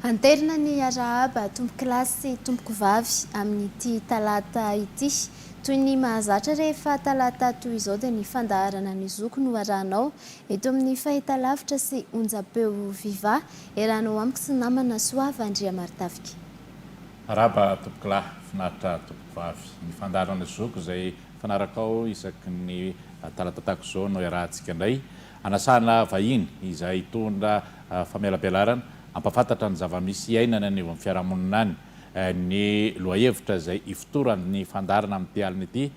Anterina ny arahaba tompoko lahy sy tompoko vavy amin'ity talata ity. Toy ny mahazatra rehefa talata toy izao dia ny fandaharana ny zoko no arahanao eto amin'ny fahitalavitra sy onjam-peo viva. Eranao amiko sy namana Soava Andriamartavika. Arahaba tompoko lahy, finaritra tompoko vavy. Ny fandaharana zoko izay fanaraka ao isaky ny talata tahaka izao no arahantsika indray. Anasana vahiny izay hitondra famelabelarana, ampafantatra ny zava-misy iainana ny eo amin'ny fiarahamonina any. Ny lohahevitra izay ifotoran'ny fandaharana amin'ity alina ity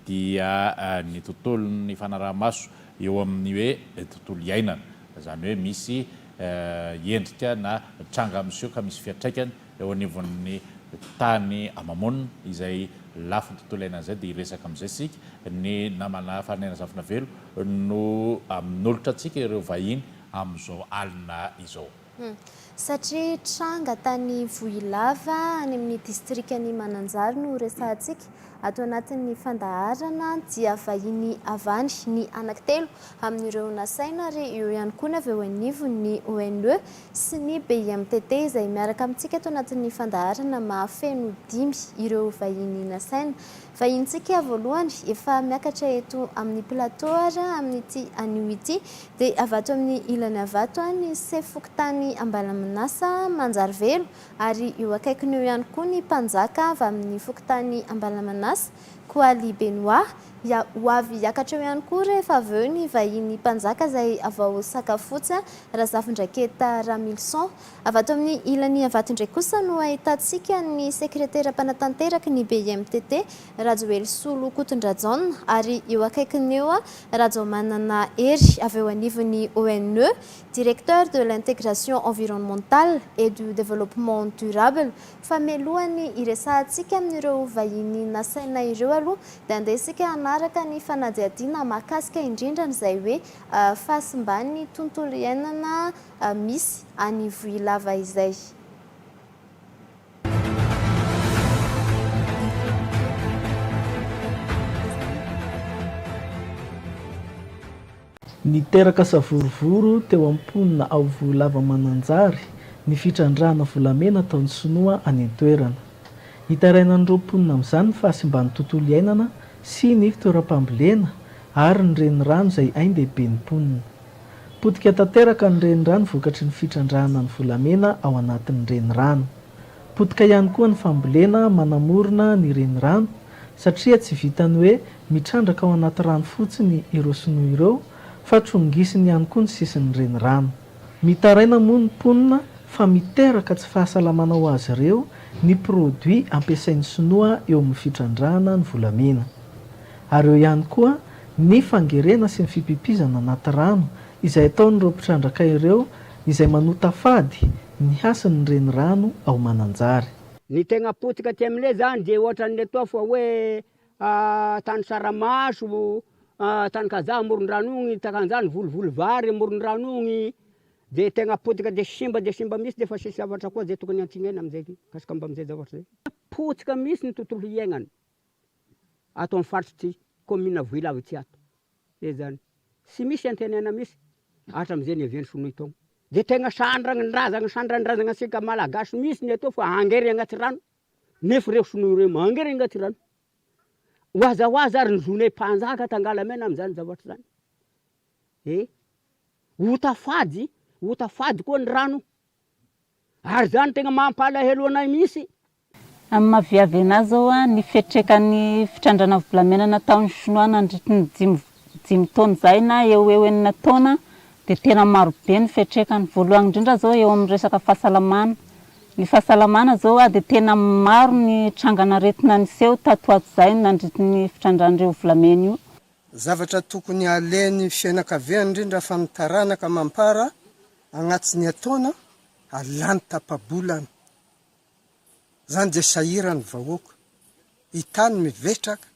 dia ny tontolon'ny fanaraha maso eo amin'ny hoe tontolo iainana. Izany hoe misy endrika na tranga miseho ka misy fiantraikany eo anivon'ny tany amamonina izay lafiny tontolo iainana izay dia iresaka amin'izay sika ny namana farinena zafina velo no amin'olotra antsika ireo vahiny amin'izao alina izao. Satria tranga tany Vohilava any amin'ny distrikany Mananjary no resahantsika. Ato anatin'ny fandaharana dia vahiny avany ny anankitelo amin'ireo nasaina ary eo ihany koa avy eo anivon'ny ONE sy ny BMTT izay miaraka amintsika ato anatin'ny fandaharana mahafeno 5 ireo vahiny nasaina. Vahintsika voalohany efa miakatra eto amin'ny plateau amin'ity anio ity dia avy ato amin'ny ilany avy ato ny sefokotany Ambalamanasa Manjary Velo ary eo akaikiny eo ihany koa ny mpanjaka avy amin'ny fokotany Ambalamanasa Koaly Benoit ho avy hiakatra eo ihany koa rehefa avy eo ny vahiny mpanjaka izay avy ao Sakafotsy Razafindraketa Ramilson. Avy ato amin'ny ilany avy ato indray kosa no ahitantsika ny sekretera mpanatanteraka ny BMTT Rajoely Solo Kotondrajona ary eo akaikiny eo Rajomanana Hery avy eo anivon'ny ONE, directeur de l'intégration environnementale et du développement durable. Fa melohany iresahantsika amin'ireo vahiny nasaina ireo aloha dia andesika anaraka ny fanadihadiana mahakasika indrindra n'izay hoe fahasimban'ny tontolo iainana misy any Vohilava izay. Niteraka savorovoro teo am-ponina ao Vohilava Mananjary ny fitrandrana volamena taon'ny Sinoa any an-toerana. Hitarainany roa-ponina amin'izany ny fahasimban'ny tontolo iainana sy ny fitoeram-pambolena ary ny renirano izay ain-dehibe ny mponina. Potika tanteraka ny renirano vokatry ny fitrandrana ny volamena ao anatin'ny renirano. Potika ihany koa ny fambolena manamorona ny renirano satria tsy vitany hoe mitrandraka ao anaty rano fotsiny ireo Sinoa ireo fa trongisiny ihany koa ny sisin'ny renirano. Mitaraina moa ny mponina fa miteraka tsy fahasalamana ho azy ireo ny produit ampiasain'ny Sinoa eo amin'ny fitrandrana ny volamena. Ary eo ihany koa ny fangerena sy ny fipipizana anaty rano izay ataon'ireo mpitrandraka ireo izay manota fady ny hasin'ny renirano ao Mananjary. Ny tegna potika ty amin'ilay zany dia ohatran'ilay toa fa hoe tany Saramaso, tany Kazaha amoron-drano igny, takan'izany volovolo vary amoron-drano igny dia tegna potika dia simba misy dia fa sisy zavatra koa zay tokony antsinena amin'izay kasika mba amin'izay zavatra zay. Potika misy ny tontolo iainana ato amin'ny faritsy ty commune Vohilava ty ato. Zay zany. Sy misy antenena misy hatramin'izay ny avian'ny Sinoa itao. Dia tegna sandran'razana asika malagasy misy ny atao fa angery agnaty rano. Nefa ireo Sinoa ireo mangery agnaty rano. Hoaza ary ny zonay mpanjaka tangalamena amin'izany zavatra zany. Hotafady koa ny rano. Ary zany tegna mampalahelo anay misy. Amin'ny mahaviavy anazy zao ny fiatrekan'ny fitrandrana volamena nataon'ny Sinoa nandritra ny 5 taona zay na eo 9 taona dia tena marobe ny fiatrekany. Voalohany indrindra zao eo amin'ny resaka fahasalamana. Ny fahasalamana zao dia tena maro ny trangana aretina niseho tato ato zay nandritra ny fitrandrandreo volamena io. Zavatra tokony alain'ny fianakaviana indrindra fa mitaranaka mampara agnatin'ny ataona alany tapabolana. Zany dia sahiran'ny vahoaka. Hitany mivetraka.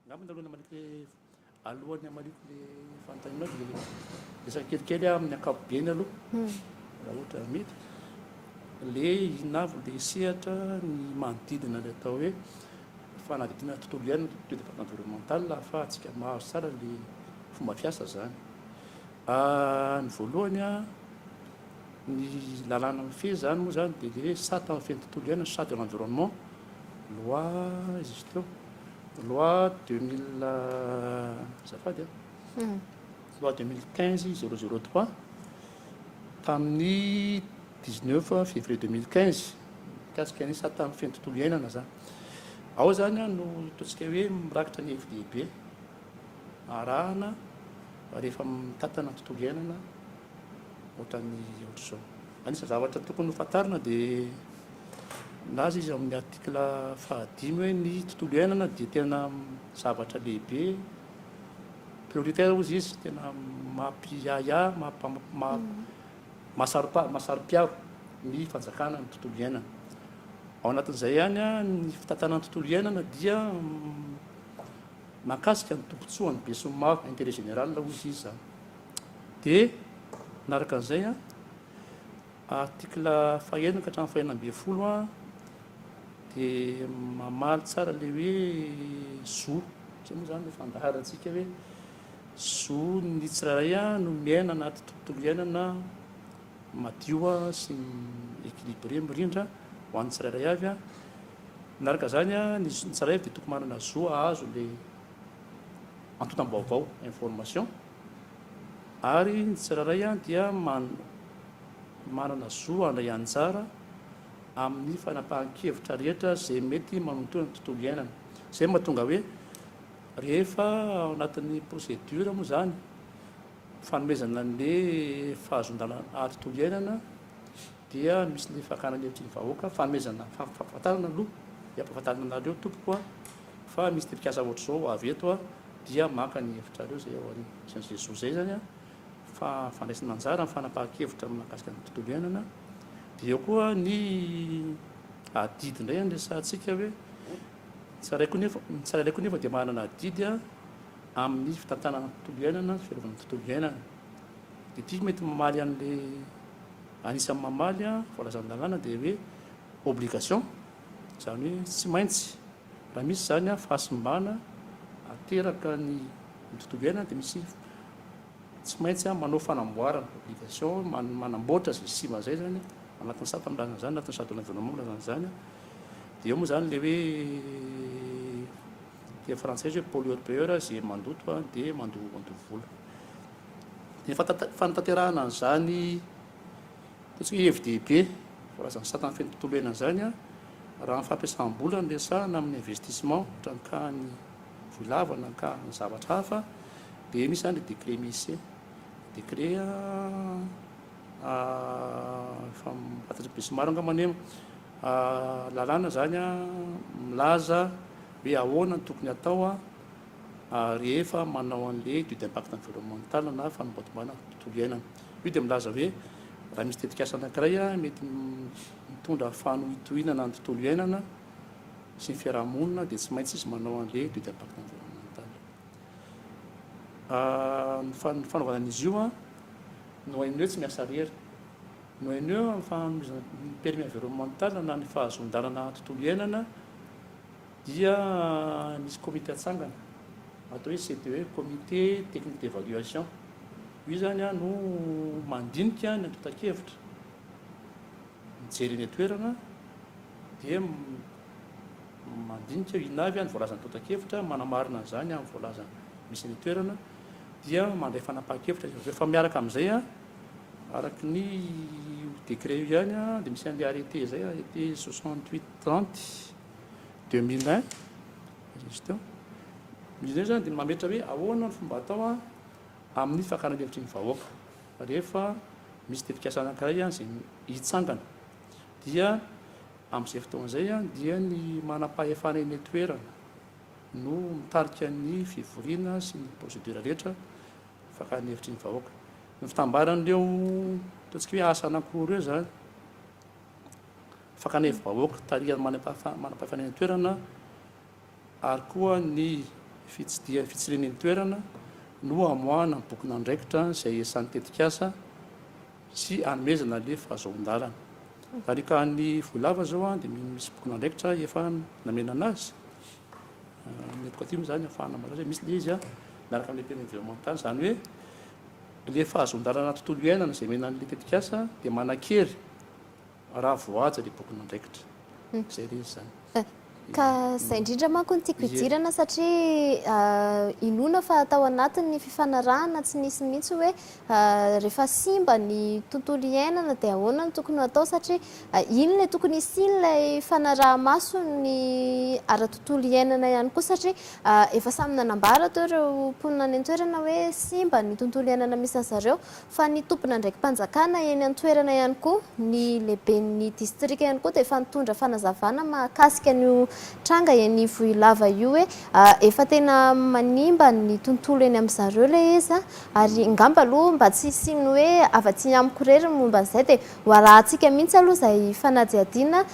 ngambany aloha namaniko le alohany amaliko le fanontanianao de resaka kelikely amin'ny ankapobeny aloha raha ohatra mety le inavo le sehatra ny manodidina le atao hoe fanadidina tontolo iainana to département environnemental afa atsika mahazo tsara le fomba fiasa zany. Ny voalohany a ny lalàna mifehy zany moa zany de le sata amin'ny feny tontolo iainana sata de l'environnement loi izy teo loi 2000 zafady loi 2015 003 tamin'ny 19 février 2015 mikasika ny sata amin'ny feny tontolo iainana zany. Ao zany a no ataontsika hoe mirakitra ny FDB arahana rehefa mitantana ny tontolo iainana ohatran'ny ohatr'izao. Anisany zavatra tokony hofantarina de nazy izy amin'ny article 5 hoe ny tontolo iainana de tena zavatra lehibe prioritaire ozy izy tena mampiaya masarom-piaro ny fanjakana ny tontolo iainana. Ao anatin'izay ihany a ny fitantanana ny tontolo iainana dia mahakasika ny tombotsoany be sy ny maro intérêt général ozy izy zany. De naraka an'izay a article fahaenina ka hatramin'ny fahaenina folo a de mamaly tsara le hoe zo zay moa zany le fandaharantsika hoe zo ny tsirairay a no miaina anaty tontolo iainana madio a sy équilibré mirindra ho an'ny tsirairay avy a. Naraka zany a ny tsirairay de tokony manana zo ahazo le antontam-baovao information ary ny tsirairay a dia manana zo andray anjara amin'ny fanapahan-kevitra rehetra zay mety manontona ny tontolo iainana. Zay mahatonga hoe rehefa ao anatin'ny procédure moa zany fanomezana le fahazondana tontolo iainana dia misy le fakana hevitry ny vahoaka fanomezana fahafantarana aloha ampahafantarana anareo tompoko a fa misy tetikasa ohatr'izao avy eto a dia maka ny hevitrareo zay ao ariny san'izay zo zay zany a fandraisana anjara amin'ny fanapahan-kevitra mahakasika ny tontolo iainana. De eo koa ny adidy indray andresantsika hoe tsirairay koa nefa dia manana adidy a amin'ny fitantanana tontolo iainana fiarovana tontolo iainana. De ity mety mamaly an'le anisan'ny mamaly a voalazan-dalàna de hoe obligation zany hoe tsy maintsy raha misy zany a fahasimbana ateraka ny tontolo iainana de misy tsy maintsy a manao fanamboarana obligation manamboatra zay sima zay zany anatin'ny sata milazana zany anatin'ny sata l'environnement milazana zany. De eo moa zany le hoe te français hoe pollueur payeur zay mandoto a de mandovo vola. De fanatanterahana an'izany ataontsika hoe FDB voalazana sata amin'ny feny tontolo iainana zany a raha ny fampiasam-bola ny resahana amin'ny investissement ohatrany ka ny voilava na ka ny zavatra hafa de misy zany le décret misy décret fantatry be sy maro angamany lalàna zany a milaza hoe ahoana ny tokony atao a rehefa manao an'le étude d'impact environnemental na fanomboatombana tontolo iainana. Io de milaza hoe raha misy tetikasa anankiray a mety mitondra fanohitohinana ny tontolo iainana sy ny fiarahamonina de tsy maintsy izy manao an'le étude d'impact environnemental. Ny fanaovana an'izy io a no haineo tsy miasa rery no haineo amin'ny fanomezana ny permis environnemental na ny fahazondanana tontolo iainana dia misy comité atsangana atao hoe CTE comité technique d'évaluation. Io zany a no mandinika ny antotan-kevitra mijery ny toerana de mandinika inavy ny voalazana antotan-kevitra manamarina an'izany amin'ny voalazana misy ny toerana dia mandray fanapahan-kevitra rehefa miaraka amin'izay a araky ny décret io ihany a de misy an'le arrêté zay arrêté 6830 2001 izy teo izy zany de mametra hoe ahoana ny fomba atao a amin'ny fakana hevitry ny vahoaka rehefa misy tetikasa anankiray a zay hitsangana dia amin'izay fotoan'izay a dia ny manam-pahefana eny toerana no mitarika ny fivoriana sy ny procédure rehetra fakana hevitry ny vahoaka. Ny fitambaran'ireo ataontsika hoe asa anankiroa ireo zany fakana hevy vahoaka tarihana manam-pahefana eny toerana ary koa ny fitsireny ny toerana no amoahana bokina andraikitra zay esan'ny tetikasa sy anomezana le fahazoandalana arika ny voalava zao a dia misy bokina andraikitra efa namenana azy nyedokatimo zany afahana malaza hoe misy le izy a miaraka amin'ny pene environnemental zany hoe le fahazoandalana tontolo iainana zay menan'le tetikasa dia manan-kery raha voaja le bokina andraikitra zay le izy zany ka zay indrindra manko ny tiako idirana satria inona fa atao anatin'ny fifanarahana tsy nisy mihitsy hoe rehefa simba ny tontolo iainana dia ahoana ny tokony atao satria iny le tokony isiny ilay fanaraha-maso ny ara-tontolo iainana ihany koa satria efa samy nanambara teo ireo mponina any an-toerana hoe simba ny tontolo iainana misy an'zareo fa ny tompona ndraiky mpanjakana eny an-toerana ihany koa ny lehiben'ny distrika ihany koa dia efa nitondra fanazavana mahakasika ny tranga eny Vohilava io hoe efa tena manimba ny tontolo eny amin'zareo le izy ary ngamba aloha mba tsy isiny hoe afa-tsy amiko rery momba an'izay dia hoarahantsika mihitsy aloha izay fanadihadiana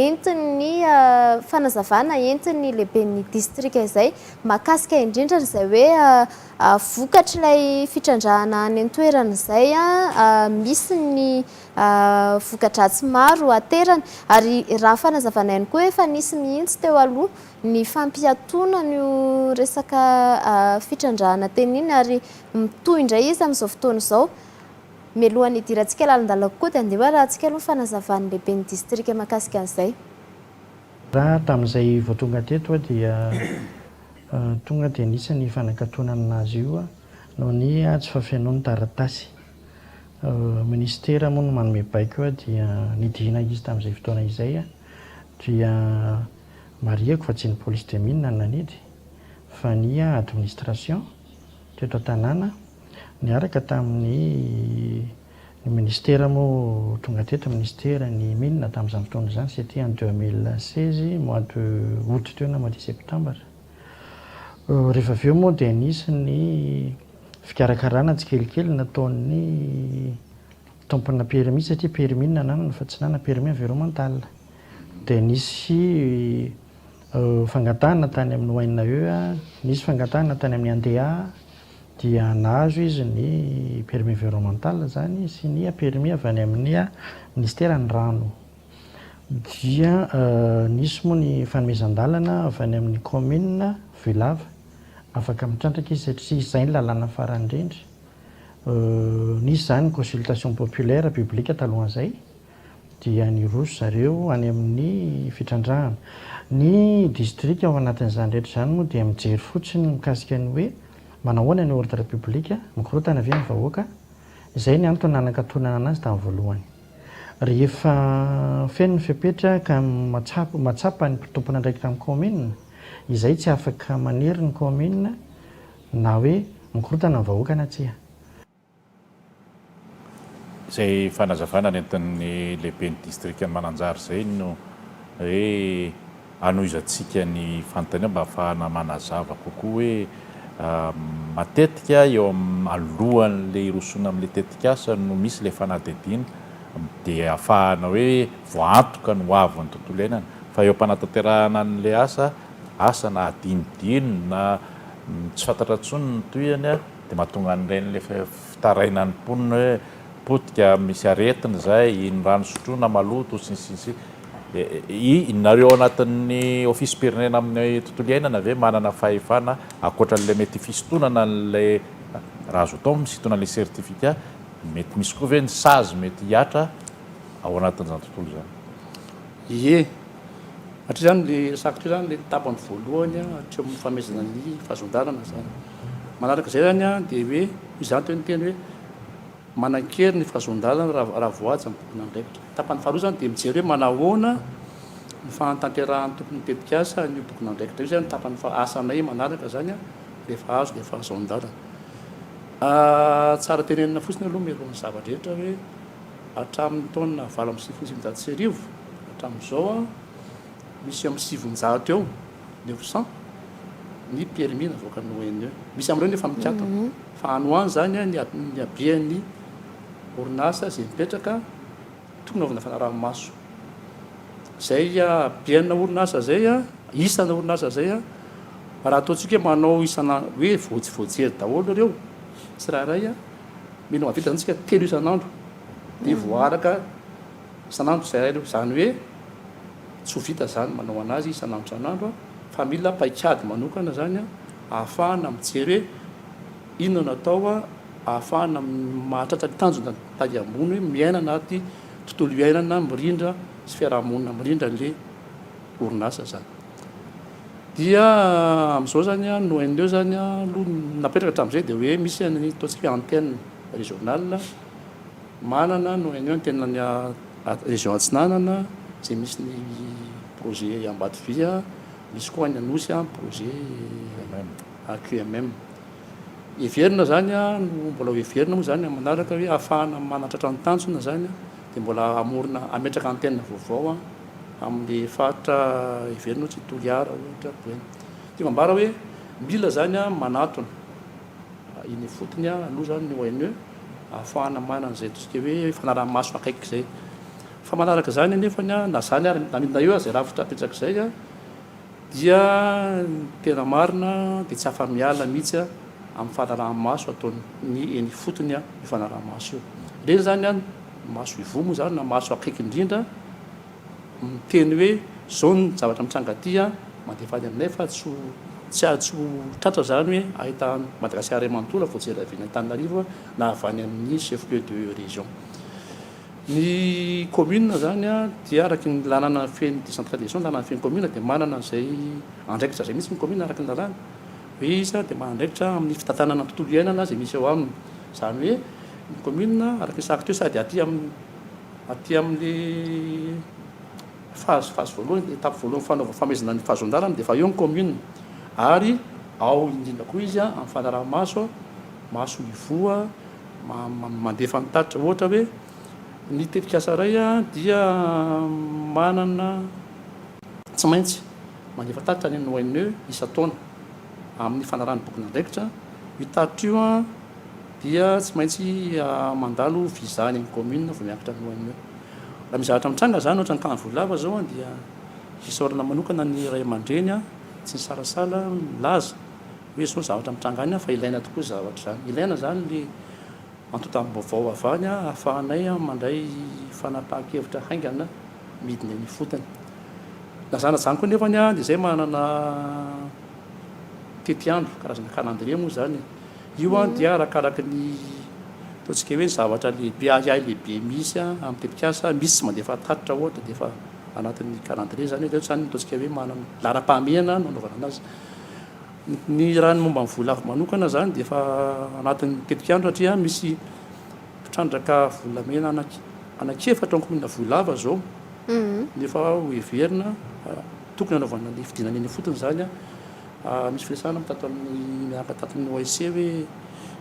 entin'ny fanazavana entin'ny lehiben'ny distrika izay mahakasika indrindra izay hoe vokatra ilay fitrandrahana any an-toerana izay misy ny voka-dratsy maro aterany ary raha fanazavana ihany koa efa nisy mihitsy teo aloha ny fampiatoana ny resaka fitrandrahana teny iny ary mitohy indray izy amin'izao fotoana izao mialohan'ny idirantsika lalandala kokoa dia andeha rahantsika aloha fanazavany lehiben'ny distrika mahakasika an'izay raha tamin'izay vao tonga teto dia tonga dia nisy ny fanankatonana anazy io noho ny tsy fafianoan'ny taratasy ministera moa no manome baiko dia nidihina izy tamin'izay fotoana izay dia mariako fa tsy ny police de mine nanidy fa ny administration teto an-tanàna niaraka tamin'ny ministera moa tonga teto ministera ny mine tamin'izany fotoana izany c'était en 2016 mois de août teo na mois de septembre rehefa avy eo moa dia nisy ny fikarakarana tsikelikely nataon'ny tompona permis satria permis nanana fa tsy nana permis environnemental dia nisy fangatahana tany amin'ny oaina eo nisy fangatahana tany amin'ny andeha dia nahazo izy ny permis environnemental zany sy ny permis avy any amin'ny ministera ny rano dia nisy moa ny fanomezan-dalana avy any amin'ny commune Vohilava afaka mitrandraka izy satria izay ny lalàna farany indrindra nisy zany consultation populaire publique talohan'izay dia niroso zareo any amin'ny fitrandrahana ny district ao anatin'izany rehetra izany moa dia mijery fotsiny mikasika ny hoe manahoana ny ordre public mikorotana avy amin'ny vahoaka izay ny antony nanankatonana anazy tamin'ny voalohany rehefa feno ny fepetra ka matsapa ny tompona andraikitra amin'ny commune izay tsy afaka manery ny commune na hoe mikorotana ny vahoaka na tsia izay fanazavana nentin'ny lehiben'ny distrika ny Mananjary izay no hoe anoizatsika ny fanontania mba ahafahana manazava kokoa hoe matetika eo alohan'le irosona amin'le tetikasa no misy le fanadihadiana dia ahafahana hoe voantoka no hoavy ny tontolo iainana fa eo am-panatanterahana an'le asa na adinodino na tsy fantatra ntsony ny toyany dia mahatonga an'ireny fitarainan'ny mponina hoe potika misy aretina zay ny rano sotroina maloto sy nareo anatin'ny ofisy pirenena amin'ny tontolo iainana ve manana fahefana akoatran'le mety fisintonana n'le raha azo atao misintona le certificat mety misy koa ve ny sazy mety hiatra ao anatin'izany tontolo zany satria zany le sakatra io zany le tapany voalohany hatreo amin'ny famezana ny fahazon-dalana zany manaraka izay zany dia hoe izany teo ny teny hoe manan-kery ny fahazon-dalana raha voaja mibokona andraikitra tapany faharoa zany dia mijery hoe manahoana ny fanantanterahan'ny tompony tetikasa ny bokona andraikitra io zany tapany asanay manaraka zany rehefa azo dia fahazon-dalana tsara tenenina fotsiny aloha mialohan'ny zavatra rehetra hoe hatramin'ny taona 2019 hatramin'izao misy amin'ny 700 eo 900 ny permis navoaka ny ONE misy amin'ireo nefa mikatona fa anoany zany ny habean'ny orinasa izay mipetraka tokony avana fanaraha-maso zay habeana orinasa zay isana orinasa zay raha ataontsika manao isana hoe voajery daholo reo sy raharay a mila mavita antsika telo isan'andro de voaraka isan'andro zay reo zany hoe tsy ho vita zany manao anazy isan'andro isan'andro a fa mila paikady manokana zany a ahafahana mijery hoe inona natao a ahafahana mahatratra tanjona tady ambony hoe miaina anaty tontolo iainana mirindra sy fiarahamonina mirindra le orinasa zany dia am'izao zany a no haineo zany a aloha napetraka hatramin'izay de hoe misy ny ataontsika hoe antenne régional manana no haineo ny tenany région Atsinanana zay misy ny projet Ambatovia misy koa ny Anosy a projet AQMM everina zany a no mbola everina moa zany manaraka hoe ahafahana manatratra ny tanjona zany a de mbola amorona ametraka antenne vaovao a amin'ny faritra everina tsy Toliara ohatra boeny de mambara hoe mila zany a manatona iny fotony a aloha zany no haineo ahafahana manana zay totsika hoe fanaraha-maso akaiky zay fa manaraka zany nefany a na zany ary namidina eo a zay ravitra apetraka zay a dia tena marina de tsy afa-miala mihitsy a amin'ny fanaraha-maso ataony eny fotony a ny fanaraha-maso io reny zany a maso ivomo zany na maso akaiky indrindra miteny hoe zao ny zavatra mitranga aty a mandefady aminay fa tsy ho tratra zany hoe ahita Madagasikara manontolo voajery avy any Antananarivo na avy any amin'ny chef lieu de région ny commune zany a dia araky ny lalàna feny décentralisation lalàna feny commune de manana zay andraikitra zay mihitsy ny commune araky ny lalàna hoe izy de mandraikitra amin'ny fitantanana tontolo iainana zay misy eo aminy zany hoe ny commune araky ny saka teo sady aty amin'le phase voalohany étape voalohany fanaova famezana ny fahazon-dalana de fa eo ny commune ary ao indrindra koa izy a amin'ny fanaraha-maso maso ivoa mandefa nitatitra ohatra hoe ny tetikasa ray a dia manana tsy maintsy mandefa tatitra ny nohaineo isa-taona amin'ny fanarahany boky nandraikitra io tatitra io a dia tsy maintsy mandalo vizany amin'ny commune vao miakatra ny nohaineo raha mizahatra mitranga zany ohatra ny tany Vohilava zao a dia fisaorana manokana ny ray aman-dreny a tsy ny sarasala milaza hoe zao zavatra mitranga any a fa ilaina tokoa zavatra zany ilaina zany le antota-baovao avany a ahafahanay a mandray fanapahan-kevitra haingana midina ny fotony nazana zany koa nefany a de zay manana tetiandro karazana calendrier moa zany io a dia arakaraky ny ataontsika hoe zavatra lehibe ahiahy lehibe misy a amin'ny tetikasa misy tsy mandefa tatitra ohatra de fa anatin'ny calendrier zany hoe zany ataontsika hoe manana lara-pahamehana no anaovana anazy ny raha ny momba ny Vohilava manokana zany de fa anatin'ny tetikandro satria misy trandraka volamena anakefatra ny commune Vohilava zao nefa ho everina tokony anaovana le fidinana eny fotony zany a misy firesahana mitato amin'ny miaraka taton'ny OIC hoe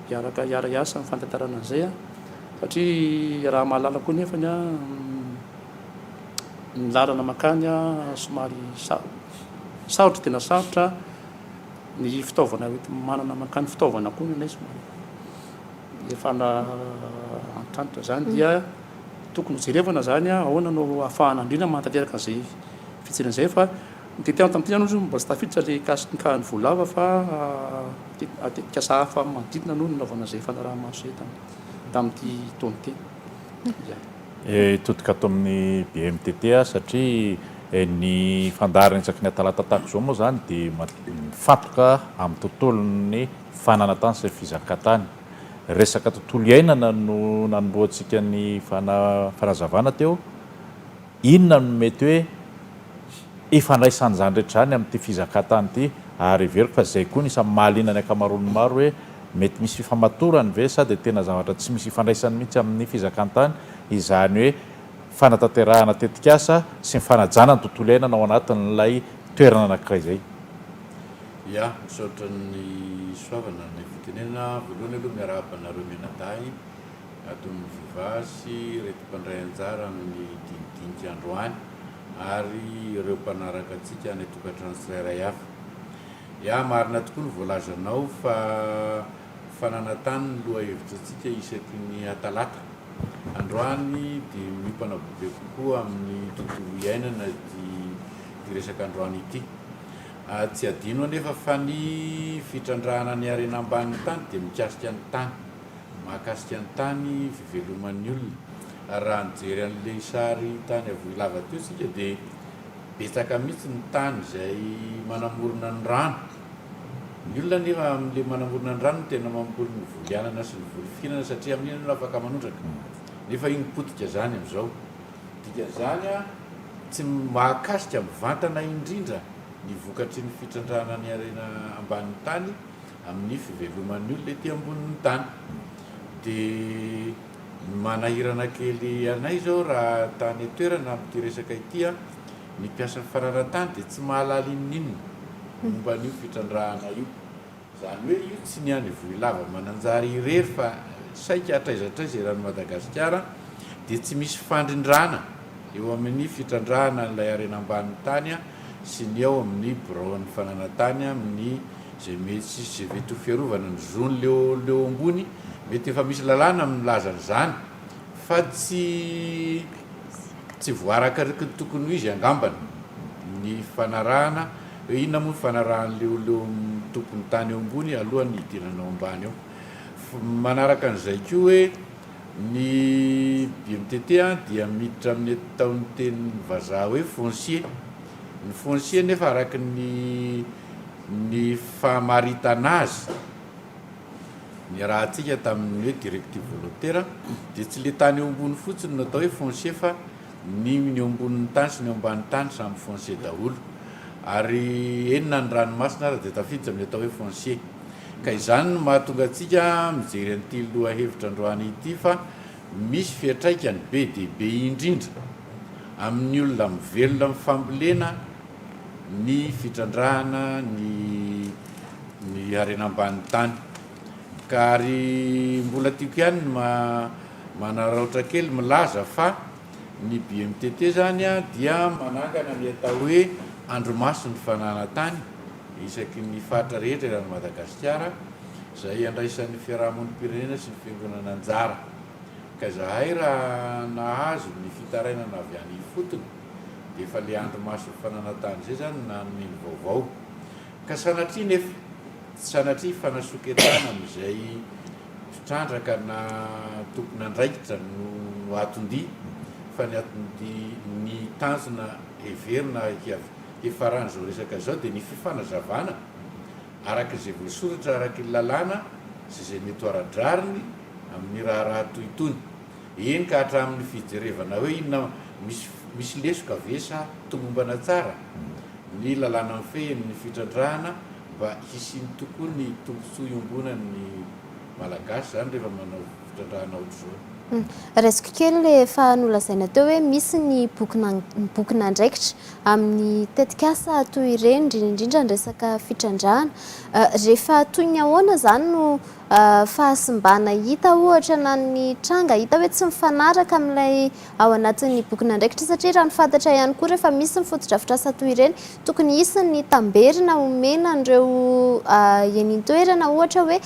iaraka iara-iasa amin'ny fantantarana an'izay a satria raha mahalala koa nefany a ny lalana makany a somary sarotra tena sarotra ny fitaovana manana makany fitaovana koa nay somary efa antranitra zany dia tokony jerevana zany a ahoana no ahafahana indrindra mantanteraka an'izay fitsirana izay fa nytetehana tamin'ity zany ozy mbola tsy tafiditra le kasiny Vohilava fa tetikasa hafa manodidina no nanaovana izay fanaraha-maso zay tamin'ity taona ty todika ato amin'ny BMTT satria ny fandarany isaky ny talata tahako zao moa zany de mifatoka amin'ny tontolony fananatany sy fizakatany resaka tontolo iainana no nanomboantsika ny fanazavana teo inona no mety hoe ifandraisany zany rehetra zany amin'ity fizakatany ity ary veriko fa zay koa nisy mahaliana ny akamarony maro hoe mety misy fifamatorany ve sady tena zavatra tsy misy ifandraisany mihitsy amin'ny fizakantany izany hoe fanatanterahana tetikasa sy ny fanajana ny tontolo iainana ao anatin'ilay toerana anankiray zay ia misaotra ny soavana ny fitenena voalohany aloha miarabanareo menaday atony vivasy reti-pandray anjara amin'ny dinidiniky androany ary ireo mpanaraka atsika ny tokatrano tsirairay hafa ia marina tokoa ny voalazanao fa fananatany ny loha hevitra atsika isaky ny atalata androany de miopana bobe kokoa amin'ny tontolo iainana ty resaka androany ity tsy adino anefa fa ny fitrandrahana ny arena amban'ny tany dia mikasika ny tany mahakasika ny tany fiveloman'ny olona raha nijery an'le sary tany Vohilava teo sika dia betsaka mihitsy ny tany izay manamorona ny rano. Ny olona nefa am'le manamorona ny rano tena mamboly ny voly anana sy ny voly fihinana satria amin'iny no afaka manondraka nefa iny potika zany amin'izao dikan'izany a tsy mahakasika mivantana indrindra ny vokatry ny fitrandrahana ny arena ambanin'ny tany amin'ny fiveloman'ny olona ety ambonin'ny tany. Dia manahirana kely anay zao raha tany toerana amin'ity resaka ity a ny mpiasa fanarantany dia tsy mahalala inninona momba an'io fitrandrahana io. Zany hoe io tsy ny any Vohilava Mananjary irery fa saika atraizatraiza eran'ny Madagasikara dia tsy misy fandrindrana eo amin'ny fitrandrahana n'ilay arena ambanin'ny tany a sy ny ao amin'ny braon'ny fananantany amin'ny zay mety sisy zay mety ho fiarovana ny zony leo ambony mety efa misy lalàna milaza n'izany fa tsy voaraka ny tokony ho izy angambany ny fanarahana hoe inona moa ny fanarahan'leo tompon'ny tany eo ambony alohan'ny hidirana ao ambany ao. Manaraka an'izay koa hoe ny BMTT dia miditra amin'ny taon'ny teny vazaha hoe foncier. Ny foncier nefa araky ny fahamaritana azy ny rahantsika tamin'ny hoe directive volontaire dia tsy le tany eo ambony fotsiny no atao hoe foncier fa ny eo ambonin'ny tany sy ny eo ambanin'ny tany samy foncier daholo ary enina ny ranomasina ary dia tafiditra amin'ny atao hoe foncier. Ka izany no mahatonga antsika mijery an'ity lohahevitra androany ity fa misy fiatraikany be dia be indrindra amin'ny olona mivelona amin'ny fambolena ny fitrandrahana ny arena ambanin'ny tany. Ka ary mbola tiako ihany manararaotra kely milaza fa ny BMTT zany a dia manangana ny atao hoe andromaso ny fananantany isaky ny fatra rehetra eran'ny Madagasikara izay andraisan'ny fiarahamonim-pirenena sy ny fiangonana anjara. Ka zahay raha nahazo ny fitarainana avy any fotony dia efa le andromaso ny fananantany zay zany nanomeny vaovao. Ka sanatria nefa sanatria fanasoketana amin'izay trandraka na tokony andraikitra no atondia fa ny atondia ny tanjona heverina efarany zao resaka zao dia ny fifanazavana araka izay voasoratra araky ny lalàna sy izay mety hoara-drariny amin'ny raha toy itony. Eny ka hatramin'ny fijerevana hoe inona misy lesoka ve sa tomombana tsara ny lalàna mifehin'ny fitrandrahana mba hisiny tokoa ny tombontsoa iombonan'ny malagasy zany rehefa manao fitrandrahana ohatr'izao. Resaka kely rehefa nolazaina teo hoe misy ny boky nandraikitra amin'ny tetikasa toy ireny indrindra ny resaka fitrandrahana. Rehefa toy ny ahoana zany no fahasimbana hita ohatra na ny tranga hita hoe tsy mifanaraka amin'ilay ao anatin'ny boky nandraikitra satria raha ny fantatra ihany koa rehefa misy ny foto-drafitrasa toy ireny tokony hisy ny tamberina omena an'ireo enin-toerana ohatra hoe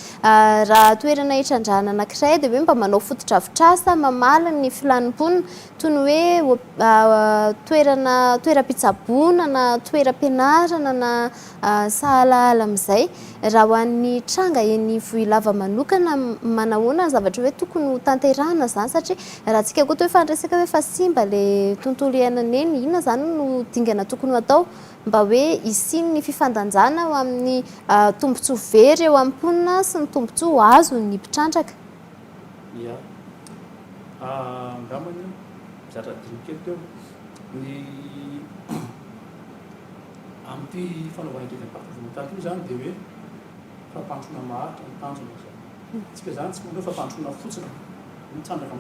raha toerana hitrandrahana anankiray dia hoe mba manao foto-drafitrasa mamala ny filanimponina toy ny hoe toeram-pitsaboana na toeram-pianarana na sahala amin'izay. Raha ho an'ny tranga eny Vohilava manokana manahoana zavatra hoe tokony ho tanterahana zany satria raha antsika koa toa efa resaka hoe fa simba le tontolo iainana eny inona zany no dingana tokony ho atao mba hoe hisiny ny fifandanjana ao amin'ny tombotsoa very eo amin'ny mponina sy ny tombotsoa azo ny mpitrandraka. Ia, angambany zatra dimy kely teo ny amin'ity fanaovana dikapaka volontaty io zany dia hoe fampandrona maharitra ny tanjona zany. Tsika zany tsy manao fampandrona fotsiny mitsandraka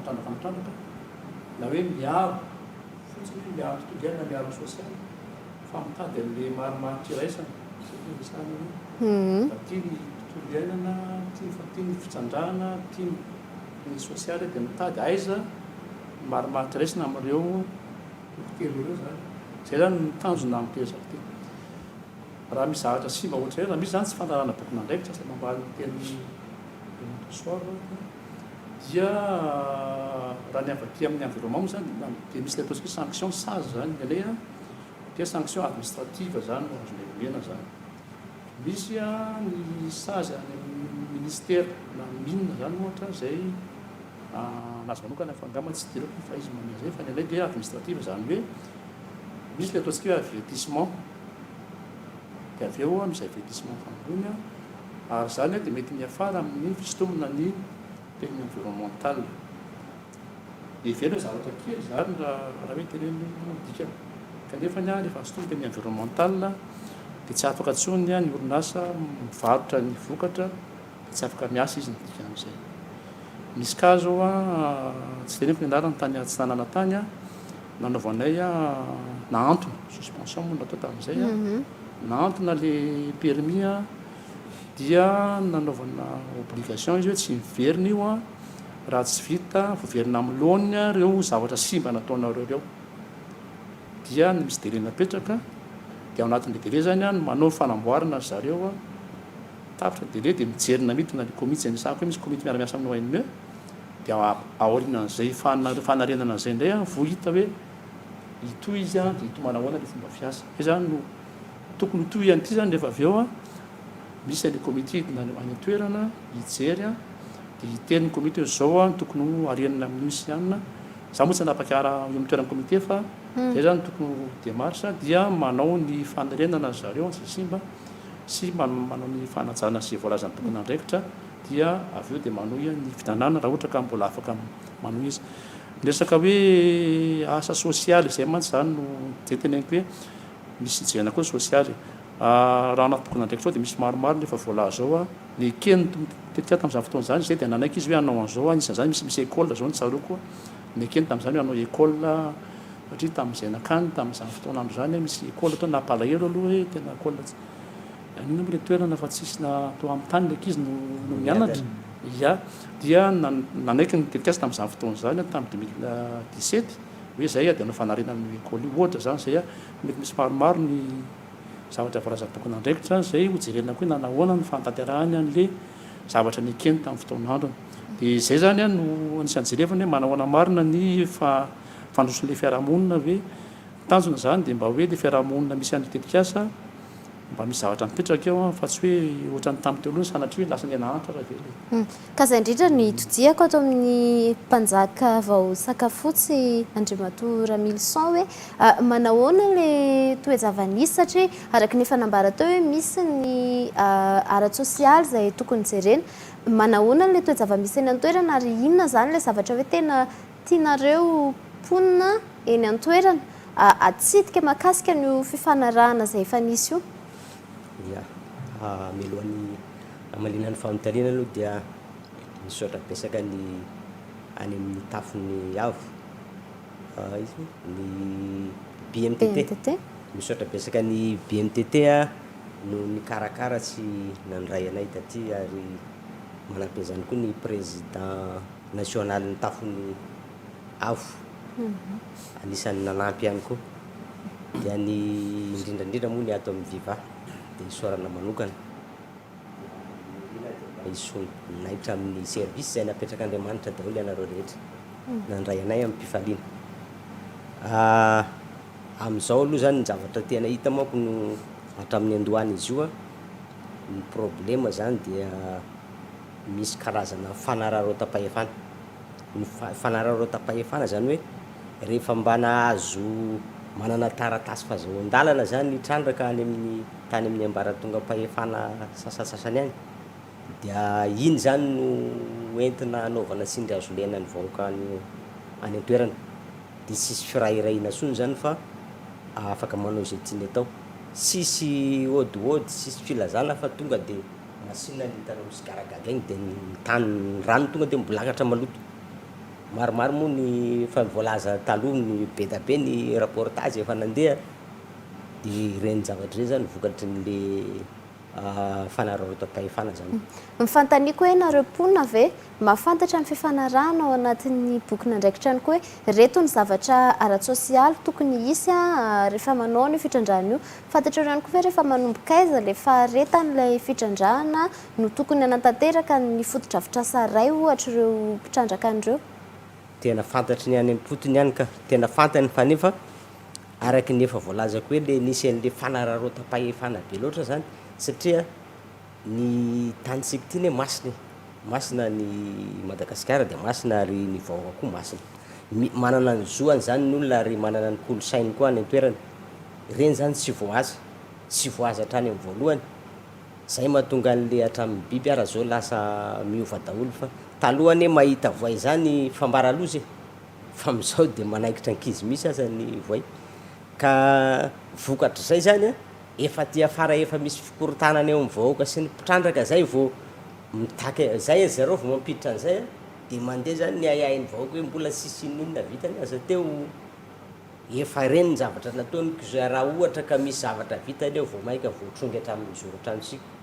na hoe miaro fotsiny miaro tontolo iainana miaro sosialy fa mitady an'le marimaritra iraisana tia ny tontolo iainana tia ny fitsandrahana tia ny sosialy dia mitady aiza marimaritra iraisana amin'ireo kely ireo zany. Zay zany ny tanjona ampiresaka ty. Raha misy zavatra simba ohatr'izay raha misy zany tsy fandarana boky nandraikitra sy mambaly teny soir dia raha ny avy aty amin'ny environnement moa zany dia misy le ataontsika sanction sazy zany ny aleha dia sanction administrative zany no azonay omena zany. Misy a ny sazy any amin'ny ministère na mine zany ohatra zay nazy manokana fa angamba tsy direko fa izy mamea zay fa ny anay dia administrative zany hoe misy le ataontsika hoe avertissement dia avy eo misy avertissement fanondrony ary zany dia mety miafara amin'ny fisintomina ny technique environnemental. Ivelo zavatra kely zany raha hoe teneny dika kanefa ny rehefa fisintomina technique environnemental dia tsy afaka tsony ny orinasa mivarotra ny vokatra dia tsy afaka miasa izy nydika amin'izay. Misy ka zao tsy teneko ny anarany tany tsy tanàna tany nanaovanay naantona suspension moa natao tamin'izay naantona le permis dia nanaovana obligation izy hoe tsy miverina io raha tsy vita voaverina amin'ny laoniny reo zavatra simba nataonareo reo. Dia misy délai napetraka dia ao anatin'le délai zany no manao fanamboarana zareo tapitra délai dia mijerina midina le komity zay nisako hoe misy komity miara-miasa amin'ny ONE dia aorianan'izay fanarenana an'izay indray vo hita hoe ito izy dia ito manahoana le fomba fiasa hoe zany no tokony ito ihany ity zany rehefa avy eo misy le komité hidina any toerana hijery dia hiteny komité hoe zao tokony arenana amin'ny misy ihany za moa tsy napakara eo amin'ny toerana komité fa zay zany tokony démarche dia manao ny fanarenana zareo tsy simba sy manao ny fanajana sy voalazany tokony andraikitra dia avy eo dia manohy ny fitanàna raha ohatra ka mbola afaka manohy izy. Resaka hoe asa sosialy zay mantsy zany no zay teneniko hoe misy jena koa sosialy raha anaty tokony andraikitra ao dia misy maromaro nefa voalaza ao ny ekeny tetika tamin'izany fotoana zany zay dia nanaiky izy hoe anao an'izao anisan'izany misy école zao ny tsareo koa ny ekeny tamin'izany hoe anao école satria tamin'izay nakany tamin'izany fotoana andro zany misy école atao napalahelo aloha hoe tena école anina moa le toerana fa tsisy natao amin'ny tany le ankizy no mianatra ia dia nanaiky ny tetikasa tamin'izany fotoana zany tamin'ny 2017 hoe zay dia anao fanarenana ny école io ohatra zany zay mety misy maromaro ny zavatra voalazany tokony andraikitra zay hojerena koa nanahoana ny fantanterahany an'le zavatra ny ekeny tamin'ny fotoanandrony. Dia zay zany no anisan'ny jerevana hoe manahoana marina ny fandrosin'le fiarahamonina hoe tanjona zany dia mba hoe le fiarahamonina misy an'le tetikasa mba misy zavatra mipetraka eo fa tsy hoe ohatrany tamin'ny teoloany sanatria hoe lasa ny anahantra raha vely. Ka zay indrindra ny todiako ato amin'ny mpanjaka vao sakafotsy Andriamato Ramilson hoe manahoana le toe-javanisy satria araka ny fanambara teo hoe misy ny ara-tsosialy zay tokony jerena manahoana le toe-javamisy eny an-toerana ary inona zany le zavatra hoe tena tianareo ponina eny an-toerana atsidika mahakasika ny fifanarahana zay efa nisy io. Ya mialohan'ny amalinan'ny fanontaniana aloha dia misaotra betsaka ny any amin'ny tafon'ny avo izy ny BMTT misaotra betsaka ny BMTT no nikarakara tsy nandray anay taty ary manampy an'izany koa ny président national ny tafon'ny avo anisan'ny nanampy ihany koa dia ny indrindrandrindra moa ny ato amin'ny viva dia isorana manokana isony naitra amin'ny service zay napetraka Andriamanitra daholo ianareo rehetra nandray anay amin'ny mpifaliana. Amin'izao aloha zany ny zavatra tena hita manko no hatramin'ny andohany izy io ny problema zany dia misy karazana fanararotam-pahefana. Ny fanararotam-pahefana zany hoe rehefa mba nahazo manana taratasy fahazoan-dalana zany trandraka any amin'ny tany amin'ny ambaratongam-pahefana sasasasany any dia iny zany no entina anaovana sindry azo lena ny vahoaka any an-toerana dia sisy firahirahina sony zany fa afaka manao izay tiany atao sisy ôdiôdy sisy filazana fa tonga dia masinina ny hitanao misy garagaga igny dia ny tany rano tonga dia mibolakatra maloto. Maromaro moa ny fa voalaza taloha ny be da be ny reportage efa nandeha dia ireny zavatra ireny zany vokatry n'le fanararotam-pahefana zany. Mifantaniako hoe nareo mponina ve mahafantatra ny fifanarahana ao anatin'ny boky nandraikitra any koa hoe reto ny zavatra ara-tsosialy tokony hisy rehefa manao ny fitrandrahana io fantatra ihany koa hoe rehefa manomboka aiza le faharetan'ilay fitrandrahana no tokony anatanteraka ny foto-drafitrasa ray ohatra ireo mpitrandraka an'ireo. Tena fantatry ny any amin'ny potony ihany ka tena fantany fa nefa araky nefa voalazako hoe le nisy an'le fanararo tapahefana be loatra zany satria ny tanitsika ty ny masina ny Madagasikara de masina ary ny vahoaka koa masina manana ny zoany zany ny olona ary manana ny kolosainy koa any an-toerana reny zany tsy voaza hatrany amin'ny voalohany zay mahatonga an'le hatramin'ny biby ara zao lasa miova daholo fa talohany mahita voay zany fambara lozy fa am'izao de manaikitra ankizy misy aza ny voay ka vokatra zay zany efa ty afara efa misy fikorotanany eo amin'ny vahoaka sy ny mpitrandraka zay vao mitaky zay zareo vao mampiditra an'izay de mandeha zany ny ayain'ny vahoaka hoe mbola sisy inonona vitany aza teo efa reny ny zavatra nataony raha ohatra ka misy zavatra vitany eo vao maika vao trongy hatramin'ny zorotranotsika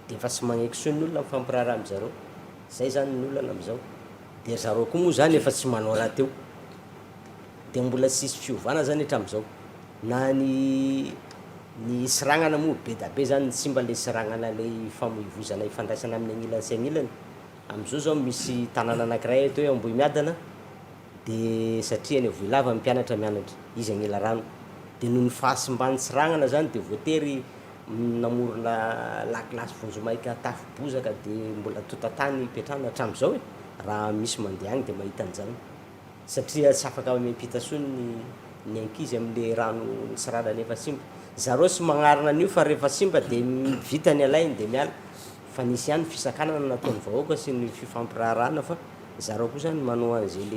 de efa tsy magneky so ny olona mifampiraharaha am'zareo zay zany ny olana am'izao de zareo koa moa zany efa tsy manao raha teo de mbola sisy fiovana zany hatramin'izao na ny siragnana moa be da be zany tsy mba le siragnana le famoivozana ifandraisana amin'ny agnilany sy agnilany am'izao zao misy tanàna anankiray eto hoe Ambohimiadana de satria ny Vohilava mpianatra izy agnila rano de noho ny fahasimbany siragnana zany de voatery namorona lakilasy vonjomaika tafy bozaka de mbola totatany ipetrahana hatramin'izao raha misy mandeha agny de mahita an'izany satria tsy afaka miampita so ny ankizy amin'le rano sirana nefa simba zareo sy magnarina an'io fa rehefa simba de vita ny alainy de miala fa nisy ihany fisakanana nataon'ny vahoaka sy ny fifampiraharahana fa zareo koa zany manao an'izay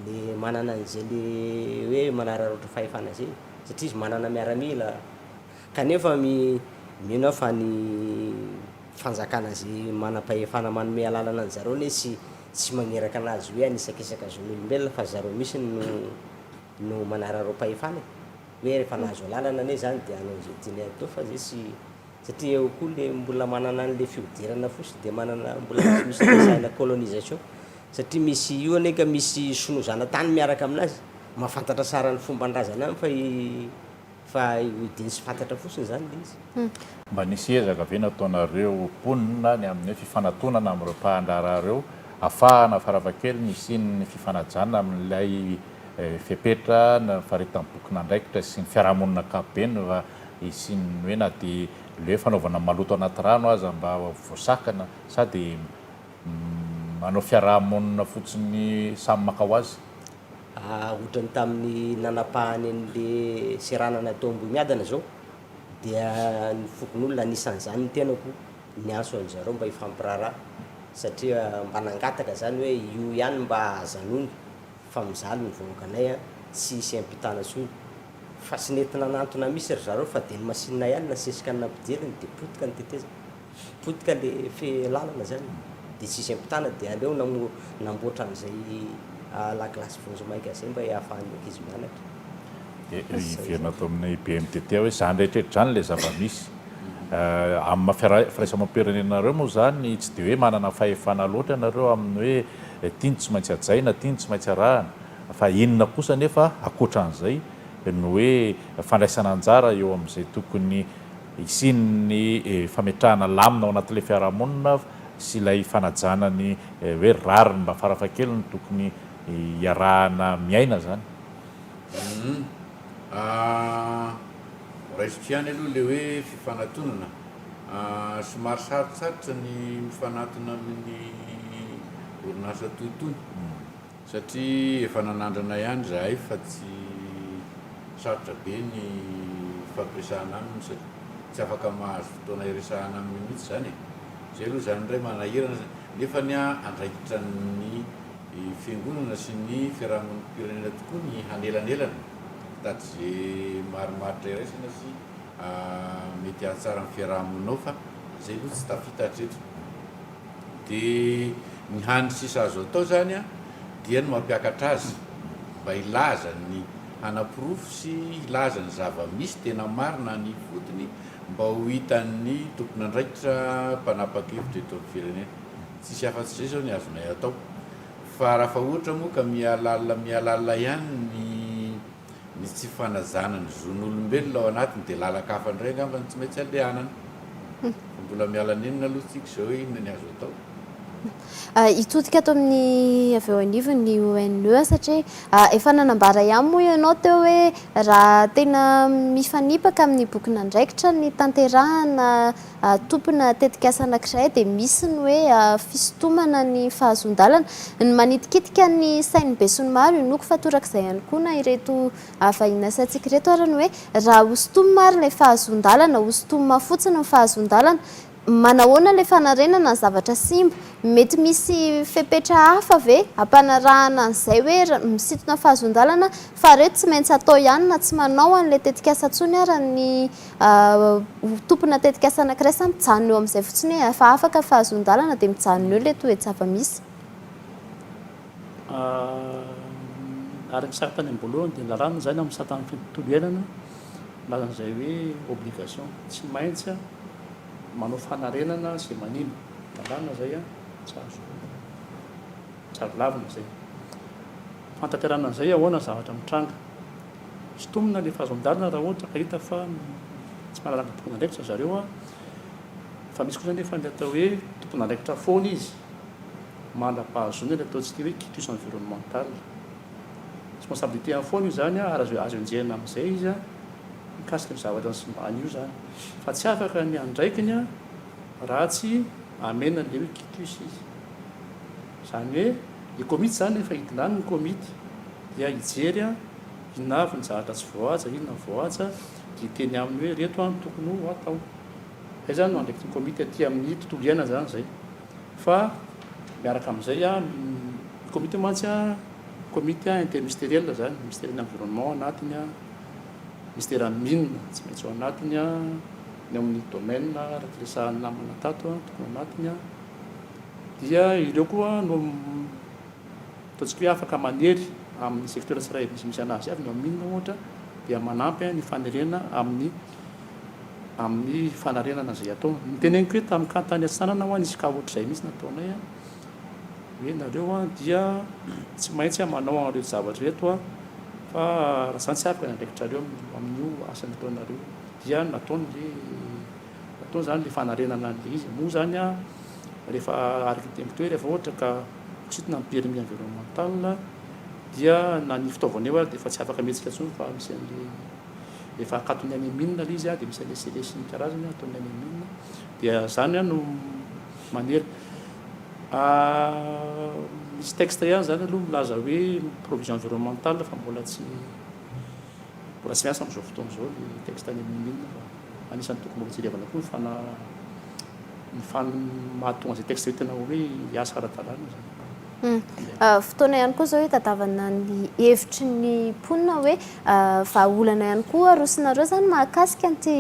le manana an'izay le hoe manararaotra fahefana zay satria izy manana miaramila kanefa mino fa ny fanjakana zay manam-pahefana manome alalana an' zareo ne tsy magneraka anazy hoe anisakisaka zon'olombelona fa zareo misy no manararo-pahefana hoe rehefa nahazo alalana ane zany de anao zay tiany atao fa zay sy satria eo koa le mbola manana an'le fiodirana fosy de manana mbola misy desaina colonisation satria misy io aneka misy sonozana tany miaraka aminazy mahafantatra sara ny fomban-drazana any fa idiny sy fantatra fosiny zany le izy mba nisy ezaka ve nataonareo ponina ny amin'ny fifanatonana amin'ireo mpahandrarareo afahana faravakely misy ny fifanajana amin'ilay fepetra na faretam-bokina andraikitra sy ny fiarahamonina kapeny fa isiny hoe na de le fanaovana maloto anaty rano aza mba voasakana sady manao fiarahamonina fotsiny samy makao azy ohatrany tamin'ny nanapahany an'le seranana atao Ambohimiadana zao dia ny fokon'olona anisan'izany ny tenako ny aso an'zareo mba hifampiraharaha satria mba nangataka zany hoe io ihany mba azanony fa mizaly ny vahoakanay tsy isy ampitana tsony fa sy nentina nantona misy ry zareo fa de ny masinina ihany nasesika ny nampidiriny de potika ny teteza potika le lalana zany de tsy isy ampitana de aleo namboatra an'izay lakilasy vonjomaika zay mba ahafahany ankizy mianatra iverina atao amin'ny BMTT hoe zany rehetrrehetra zany le zava-misy amin'ny firaisamam-pirenenareo moa zany tsy de hoe manana fahefana loatra ianareo amin'ny hoe tiany tsy maintsy ajaina tiany tsy maintsy arahana fa inona kosa nefa akoatran'izay no hoe fandraisana anjara eo amin'izay tokony isin'ny fametrahana lamina ao anatin'ilay fiarahamonina sy ilay fanajana ny hoe rariny mba farafahakeliny tokony iarahana miaina zany raisotry ihany aloha le hoe fifanatonana somary sarotsarotra ny mifanatona amin'ny orinasa tohitony satria efa nanandrana ihany zahay fa tsy sarotra be ny fampiresahana aminy satria tsy afaka mahazo fotoana iresahana aminy mihitsy zany zay aloha zany indray manahirana nefa ny andraikitra ny fiangonana sy ny fiarahamonim-pirenena tokoa ny hanelanelana tady zay marimaritra iraisana sy mety ahatsara amin'ny fiarahamoninao fa zay aloha tsy tafita hatretra de ny hany sisa azo atao zany dia ny mampiakatra azy mba ilaza ny hanapirofo sy ilaza ny zava-misy tena marina ny fotony mba ho hitan'ny tompony andraikitra mpanapa-kevitra eto amin'ny firenena tsisy afa-tsy zay zao ny azonay atao fa raha fa ohatra moa ka mialalina ihany ny tsy fanajana ny zon'olombelona ao anatiny de lalakafa indray angambany tsy maintsy alehanana mbola miala nenina aloha tsika zao hoe inona ny azo atao Hitodika ato amin'ny avy eo anivony ny ONE satria efa nanambara ihany moa ianao teo hoe raha tena mifanipaka amin'ny boky nandraikitra ny tanterahana tompona tetikasa anankiray dia misy ny hoe fisintomana ny fahazon-dalana. Ny manitikitika ny sainy be sy ny maro inoko fa torak'izay ihany koa na ireto vahiny asantsika ireto arany hoe raha hosontomina ary ilay fahazon-dalana, hosontomina fotsiny ny fahazon-dalana, manahoana ilay fanarenana ny zavatra simba, mety misy fepetra hafa ve ampanarahana an'izay hoe misintona fahazon-dalana fa reto tsy maintsy atao ihany na tsy manao an'ilay tetikasa intsony ary ny tompona tetikasa anankiray sa mijanona eo amin'izay fotsiny hoe efa afaka fahazon-dalana dia mijanona eo ilay toe-java-misy. Ary ny saka tany am-boalohany dia lalàna zany amin'ny satan'ny tontolo iainana lazan'izay hoe obligation tsy maintsy manao fanarenana sy manino lalàna zay tsaro lavina zay fantanterana an'izay ahoana zavatra mitranga sotomina le fahazon-dalana raha ohatra ka hita fa tsy manaraka tompona andraikitra zareo fa misy koa zany efa ny atao hoe tompona andraikitra foana izy manam-pahazona le ataontsika hoe quitus environnemental responsabilité amin'ny foana io zany ary azo enjehina amin'izay izy mikasika ny zavatra ny simbany io zany fa tsy afaka ny andraikiny raha tsy amena le hoe quitus izy zany hoe ny komity zany efa hidinany ny komity dia hijery inavy ny zavatra tsy voahaja inona voahaja dia teny amin'ny hoe reto any tokony ho atao zay zany no andraikitry ny komity aty amin'ny tontolo iainana zany zay fa miaraka amin'izay komity mantsy komity interministériel zany ministère ny environnement anatiny ministère mine tsy maintsy ao anatiny ny amin'ny domaine resahan'ny namana tato tokony anatiny dia ireo koa no ataontsika hoe afaka manery amin'ny secteur tsiray misy anazy avy no amin'ny mine ohatra dia manampy ny fanerena amin'ny fanarenana zay atao ny teneniko hoe tamin'ny kantany antsanana ho anisy ka ohatr'izay mihitsy nataonay hoe nareo dia tsy maintsy manao an'ireo zavatra reto fa raha zany tsy afaka nandraikitrareo amin'io asany ataonareo dia nataony zany le fanarenana an'le izy moa zany rehefa arikitecte hoe rehefa ohatra ka hositona amin'ny permis environnemental dia na ny fitaovana eo dia efa tsy afaka mihetsika intsony fa misy an'le efa akatony any mine le izy dia misy an'le selesy ny karazany ataony any mine dia zany no manery misy texte ihany zany aloha milaza hoe provision environnementale fa mbola tsy miasa amin'izao fotoana izao le texte any amin'ny mine fa anisan'ny tokony mbola jerevana koa mahatonga zay texte hoe tena hoe hiasa ara-dalàna zany. Fotoana ihany koa zao hoe tadavana ny hevitry ny mponina hoe vahaolana ihany koa arosinareo zany mahakasika an'ity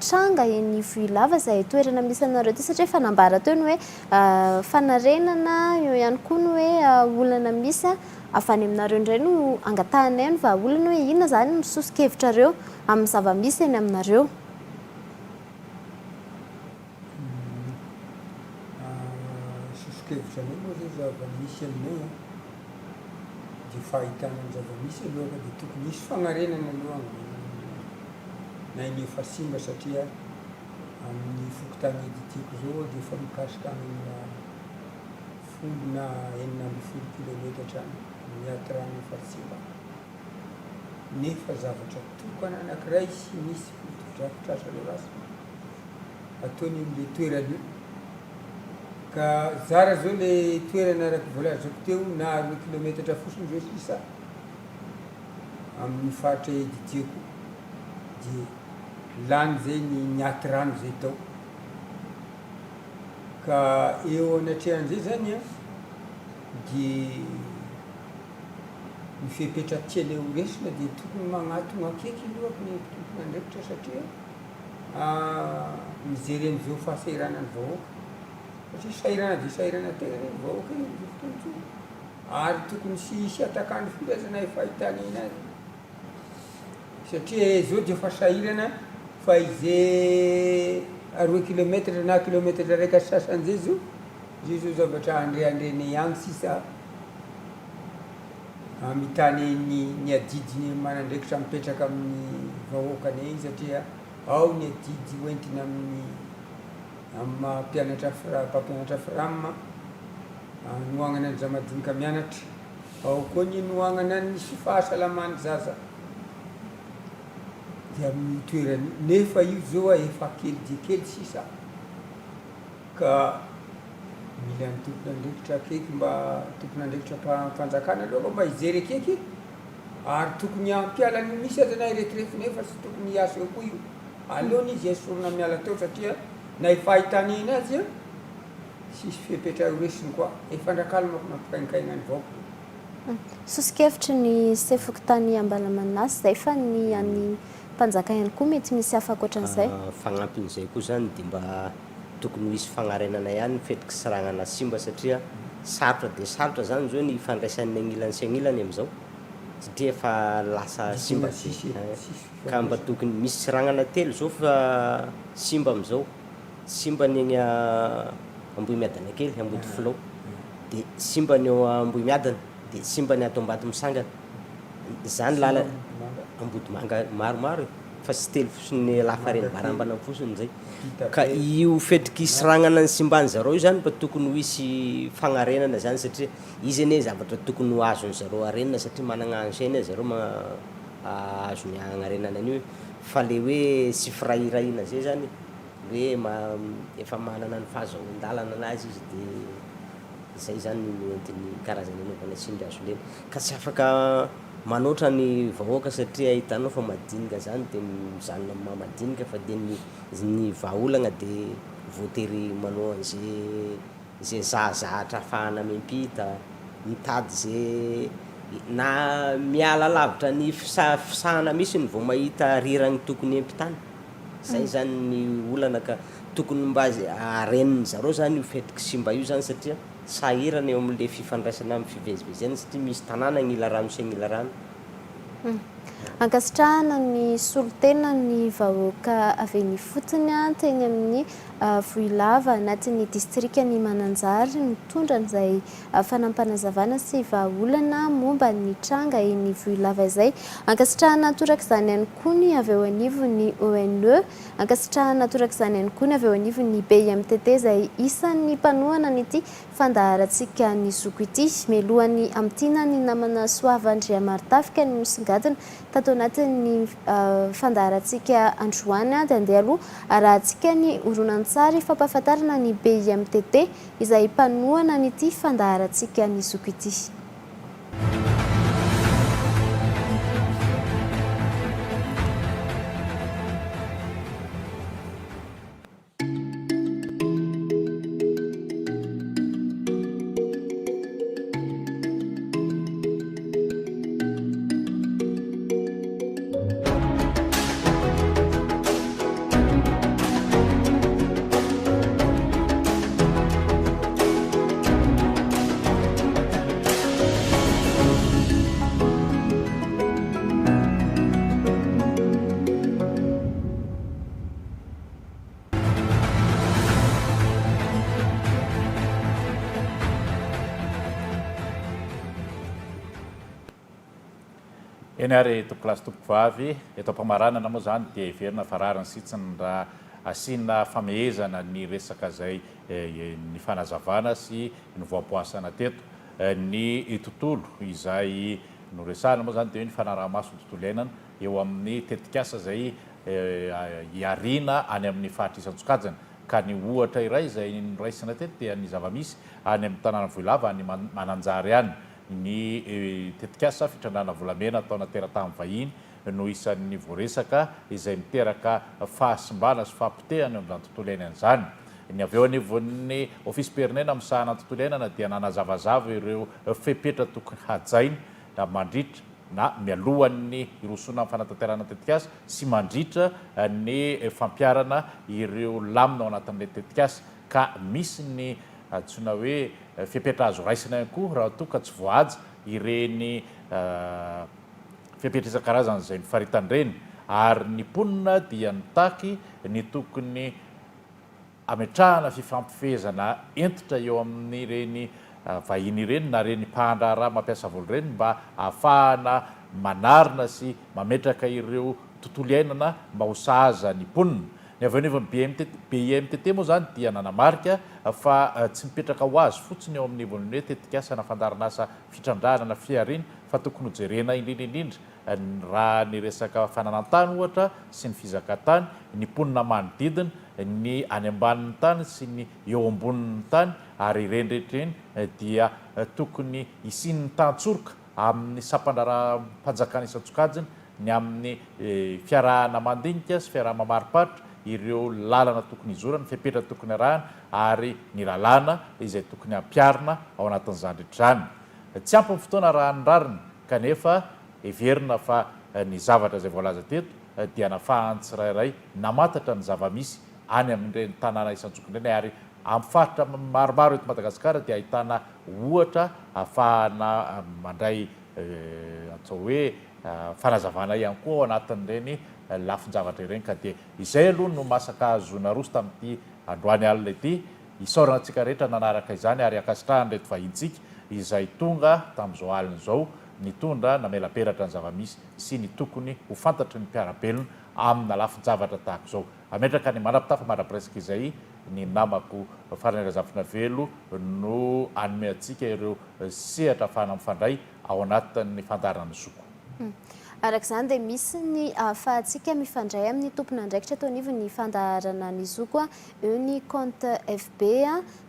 tranga eny Vohilava izay toerana misy anareo ty satria efa nambara teo ny hoe fanarenana eo ihany koa ny hoe olana misy avy any aminareo indray no angatahanay ny vahaolana hoe inona zany misosokevitra amin'ny zava-misy eny aminareo. Sosokevitra anao moa zay zava-misy aminay dia fahitana ny zava-misy aloha dia tokony misy fanarenana aloha na iny efa simba satria amin'ny fokotany editiako zao dia efa mikasika amina 10 na 12 kilometatra miatrany efa simba nefa zavatra tokana anankiray sy misy fotodrafitrasa le rasa ataony amin'le toerana io ka zara zao le toerana araky voalazako teo na 10 kilometatra fosiny zao sisa amin'ny faritra editiako dia lany zay ny aty rano zay tao ka eo anatrehan'izay zany dia ny fepetra-tiana eo resina dia tokony magnatona akeky lohako ny tompona andraikitra satria mijery an'izao fahasahiranany vahoaka satria sahirana dia sahirana tena reny vahoaka iny fotoantso ary tokony sy hisy atakandro firazana efa hitany ina azy satria zao dia efa sahirana fa izay 10 kilometatra na kilometatra raika sasan'izay zao zao zavatra andreandreny ihany sisa mitany ny adidiny manandraikitra mipetraka amin'ny vahoakany iny satria ao ny adidy hoentina amin'ny amin'ny mpampianatra firama noagnana ny zamadinika mianatra ao koa ny noagnana ny sy fahasalaman'ny zaza dia amin'ny toerany nefa io zao efa kely dia kely sisa ka mila ny tompon'andraikitra akaiky mba tompon'andraikitra mpanjakana aloha mba hijery akaiky ary tokony ampialany misy aza na iretirety nefa sy tokony hiasa eo koa io aleony izy esorona miala teo satria na ifahitany eny azy a sisy fipetra horesiny koa efa andrakalmako nampikainikainany vaoko sosikevitry ny sefoky tany Ambalamanasy zay fa ny any mpanjaka ihany koa mety misy hafa ankoatran'izay fagnampin'izay koa zany dia mba tokony ho isy fagnarenana ihany fetiky siragnana simba satria sarotra dia sarotra zany zao ny fandraisan'ny agnilany sy agnilany amin'izao satria efa lasa simba ka mba tokony misy siragnana telo zao fa simba amin'izao simba ny egny Ambohimiadana kely Ambody Filao dia simba ny eo Ambohimiadana dia simba ny ato Ambady Misangana zany lala Ambody Manga maromaro fa sy telo fosiny lafareny barambana fosiny zay ka io fetiky siragnana ny simbany zareo io zany mba tokony ho isy fagnarenana zany satria izy ane zavatra tokony ho azony zareo arenina satria manana ansaina zareo azo ny agnarenana an'io fa le hoe sy firahirahina zay zany hoe efa manana ny fahazoan-dalana anazy izy dia zay zany entiny karazany anaovana sindry azo lena ka tsy afaka manoatra ny vahoaka satria hitanao fa madinika zany dia mijanona mamadinika fa dia ny vahaolagna dia voatery manao an'izay zahazahatra ahafahana miampita mitady zay na miala lavitra ny fisahana misy ny vao mahita rirany tokony ampitany zay zany ny olana ka tokony mba areniny zareo zany io fetiky simba io zany satria sahirana eo amin'le fifandraisana amin'ny fivezivezena satria misy tanàna agnila rano sy agnila rano ankasitrahana ny solotena ny vahoaka avy ny fotony teny amin'ny Vohilava anatin'ny distrikany Mananjary mitondra an'izay fanampanazavana sy vahaolana momba ny tranga eny Vohilava izay ankasitrahana torak' izany ihany koa ny avy eo anivon'ny ONE ankasitrahana torak' izany ihany koa ny avy eo anivon'ny BMTT izay isan'ny mpanohana n'ity fandaharantsika ny zoko ity melohan'ny amtina ny namana Soavandriamartafika ny misongadina tato anatin'ny fandaharantsika androany dia andeha aloha arahantsika ny oronan-tsary fampahafantarana ny BMTT izay mpanohana n'ity fandaharantsika ny zoko ity. Eny ary tompolasy tompovavy eto am-pamaranana moa zany dia iverina fararany sitsiny raha asiana famehezana ny resaka zay ny fanazavana sy ny voapoasana teto ny tontolo izay noresahana moa zany dia ny fanaraha-maso ny tontolo iainana eo amin'ny tetikasa zay iarina any amin'ny fahatrisan-tsokajana ka ny ohatra iray izay noraisina teto dia ny zavamisy any amin'ny tanàna Vohilava ny Mananjary any ny tetikasa fitrandrana volamena ataona teratany vahiny no isan'ny voaresaka izay miteraka fahasimbana sy fahampitehana amin'izany tontolo iainana izany. Ny avy eo anivon'ny ofisy perenena misahana tontolo iainana dia nanazavazava ireo fepetra tokony hajaina na mandritra na mialohan'ny irosona amin'ny fanatanterana tetikasa sy mandritra ny fampiarana ireo lamina ao anatin'ilay tetikasa ka misy ny antsona hoe fepetra azo raisina ihany koa raha toa ka tsy voahaja ireny fepetra isan-karazana izay mifaritany ary ny mponina dia nitaky ny tokony ametrahana fifampifehezana entitra eo amin'ny reny vahiny ireny na reny mpahandraharaha mampiasa volo ireny mba ahafahana manarina sy mametraka ireo tontolo iainana mba ho sahaza ny mponina ny avy eo ny BMTT moa zany dia nanamarika fa tsy mipetraka ho azy fotsiny eo amin'ny nivony hoe tetikasa na fandarinasa fitrandrana na fiarina fa tokony hojerena indrindra raha ny resaka fananantany ohatra sy ny fizakatany ny mponina manodidina ny any ambanin'ny tany sy ny eo ambonin'ny tany ary irendrehetreny dia tokony isin'ny tantsoroka amin'ny sampandraram-panjakana isan-tsokajiny ny amin'ny fiarahana mandinika sy fiaraha mamaripatra ireo lalana tokony izorana fipetra tokony arahana ary ny lalàna izay tokony ampiarina ao anatin'izany rehetra zany tsy ampy ny fotoana raha nirarina kanefa everina fa ny zavatra izay voalaza teto dia nafahan'ny tsirairay namantatra ny zava-misy any amin'ireny tanàna isan-tsokony ireny ary amin'ny faritra maromaro eto Madagasikara dia ahitana ohatra ahafahana mandray atao hoe fanazavana ihany koa ao anatin'ireny lafin-javatra ireny ka dia izay aloha no masaka azona roso tamin'ity androany alina ity isaorana antsika rehetra nanaraka izany ary akasitrahany reto vahintsika izay tonga tamin'izao alina izao nitondra namela-peratra ny zava-misy sy ny tokony ho fantatry ny mpiarabelona amina lafin-javatra tahaka izao ametraka ny manapitafa marapresika izay ny namako Faran'Irazafina Velo no anome antsika ireo sehatra ahafahana mifandray ao anatin'ny fandarana ny zoko. Arak'izany dia misy ny ahafahantsika mifandray amin'ny tompona andraikitra tao anivo ny fandaharana ny zoko eo ny compte FB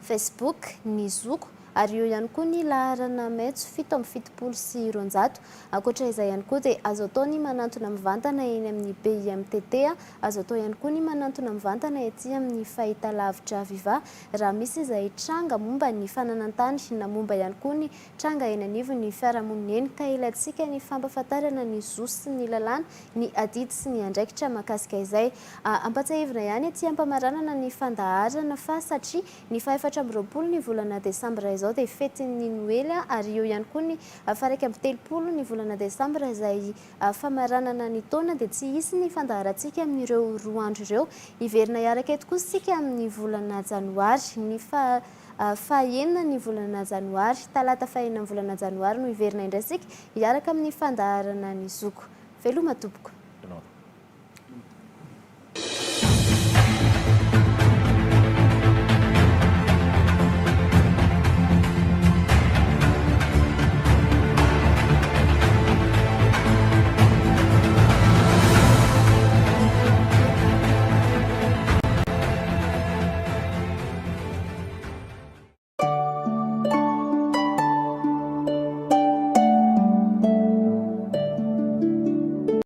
Facebook ny zoko ary eo ihany koa ny laharana maitso 770 ankoatra izay ihany koa dia azo atao ny manantona mivantana eny amin'ny BIMTT azo atao ihany koa ny manantona mivantana ety amin'ny fahitalavitra Viva raha misy izay tranga momba ny fananantany na momba ihany koa ny tranga eny anivo ny fiarahamonina eny ka ilatsika ny fampafantarana ny zo sy ny lalàna ny adidy sy ny andraikitra makasika izay ampatsahivina ihany ety ampamaranana ny fandaharana fa satria ny 24 ny volana Desambra izao dia fetin'ny Noely ary eo ihany koa ny 30 ny volana Desambra izay famaranana ny taona dia tsy hisy ny fandaharantsika amin'ireo roa andro ireo iverina iaraka eto kosa sika amin'ny volana Janoary ny fahaenina ny volana Janoary talata fahaenina ny volana Janoary no iverina indrasika iaraka amin'ny fandaharana ny zoko veloma tompoko.